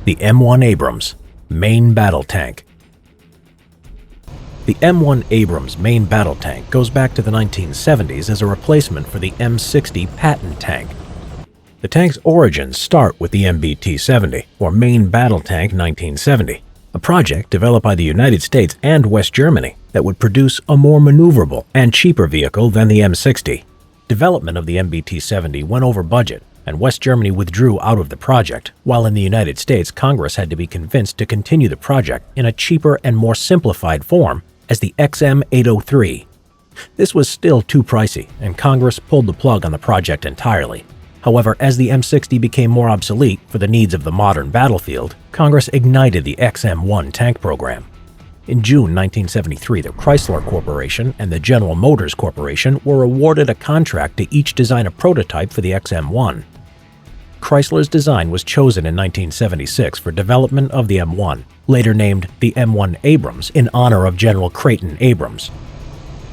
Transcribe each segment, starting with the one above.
The M1 Abrams Main Battle Tank. The M1 Abrams Main Battle Tank goes back to the 1970s as a replacement for the M60 Patton tank. The tank's origins start with the MBT-70, or Main Battle Tank 1970, a project developed by the United States and West Germany that would produce a more maneuverable and cheaper vehicle than the M60. Development of the MBT-70 went over budget, and West Germany withdrew out of the project, while in the United States, Congress had to be convinced to continue the project in a cheaper and more simplified form as the XM803. This was still too pricey, and Congress pulled the plug on the project entirely. However, as the M60 became more obsolete for the needs of the modern battlefield, Congress ignited the XM1 tank program. In June 1973, the Chrysler Corporation and the General Motors Corporation were awarded a contract to each design a prototype for the XM1. Chrysler's design was chosen in 1976 for development of the M1, later named the M1 Abrams in honor of General Creighton Abrams.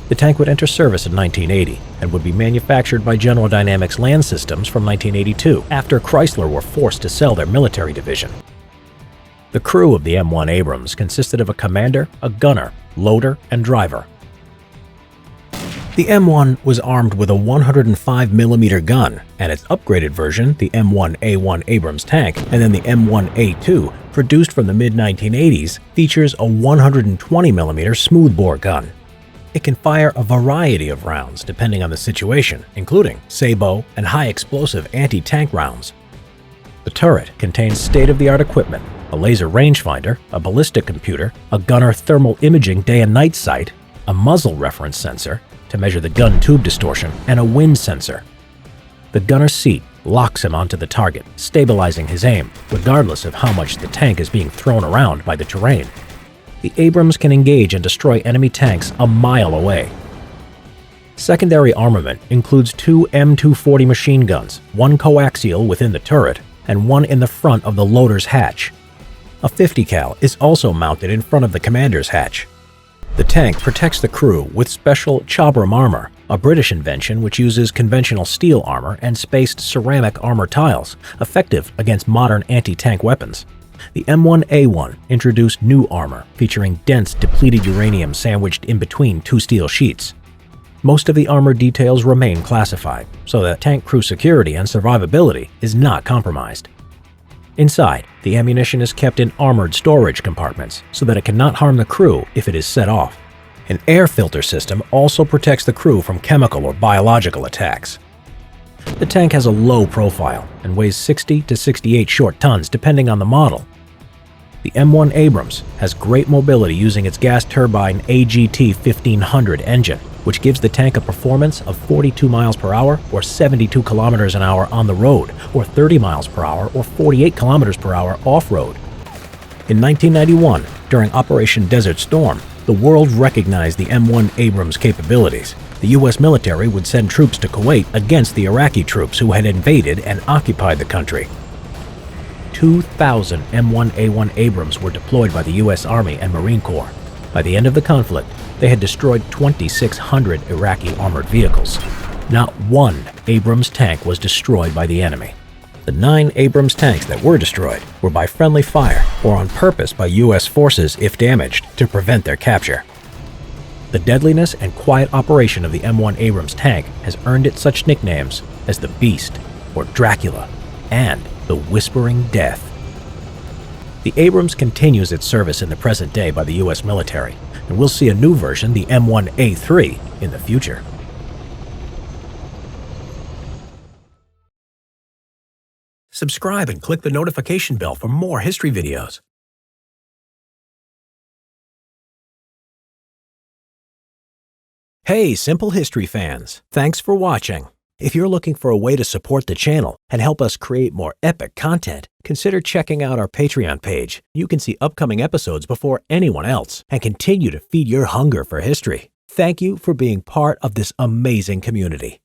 The tank would enter service in 1980 and would be manufactured by General Dynamics Land Systems from 1982 after Chrysler were forced to sell their military division. The crew of the M1 Abrams consisted of a commander, a gunner, loader, and driver. The M1 was armed with a 105mm gun, and its upgraded version, the M1A1 Abrams tank, and then the M1A2, produced from the mid-1980s, features a 120mm smoothbore gun. It can fire a variety of rounds depending on the situation, including sabot and high-explosive anti-tank rounds. The turret contains state-of-the-art equipment, a laser rangefinder, a ballistic computer, a gunner thermal imaging day and night sight, a muzzle reference sensor to measure the gun tube distortion, and a wind sensor. The gunner's seat locks him onto the target, stabilizing his aim, regardless of how much the tank is being thrown around by the terrain. The Abrams can engage and destroy enemy tanks a mile away. Secondary armament includes two M240 machine guns, one coaxial within the turret, and one in the front of the loader's hatch. A 50 cal is also mounted in front of the commander's hatch. The tank protects the crew with special Chabram armor, a British invention which uses conventional steel armor and spaced ceramic armor tiles, effective against modern anti-tank weapons. The M1A1 introduced new armor featuring dense depleted uranium sandwiched in between two steel sheets. Most of the armor details remain classified, so that tank crew security and survivability is not compromised. Inside, the ammunition is kept in armored storage compartments so that it cannot harm the crew if it is set off. An air filter system also protects the crew from chemical or biological attacks. The tank has a low profile and weighs 60 to 68 short tons depending on the model. The M1 Abrams has great mobility using its gas turbine AGT 1500 engine, which gives the tank a performance of 42 miles per hour or 72 kilometers an hour on the road, or 30 miles per hour or 48 kilometers per hour off-road. In 1991, during Operation Desert Storm, the world recognized the M1 Abrams' capabilities. The U.S. military would send troops to Kuwait against the Iraqi troops who had invaded and occupied the country. 2,000 M1A1 Abrams were deployed by the U.S. Army and Marine Corps. By the end of the conflict, they had destroyed 2,600 Iraqi armored vehicles. Not one Abrams tank was destroyed by the enemy. The 9 Abrams tanks that were destroyed were by friendly fire or on purpose by U.S. forces if damaged to prevent their capture. The deadliness and quiet operation of the M1 Abrams tank has earned it such nicknames as the Beast, or Dracula, and the Whispering Death. The Abrams continues its service in the present day by the U.S. military, and we'll see a new version, the M1A3, in the future. Subscribe and click the notification bell for more history videos. Hey, Simple History fans! Thanks for watching. If you're looking for a way to support the channel and help us create more epic content, consider checking out our Patreon page. You can see upcoming episodes before anyone else and continue to feed your hunger for history. Thank you for being part of this amazing community.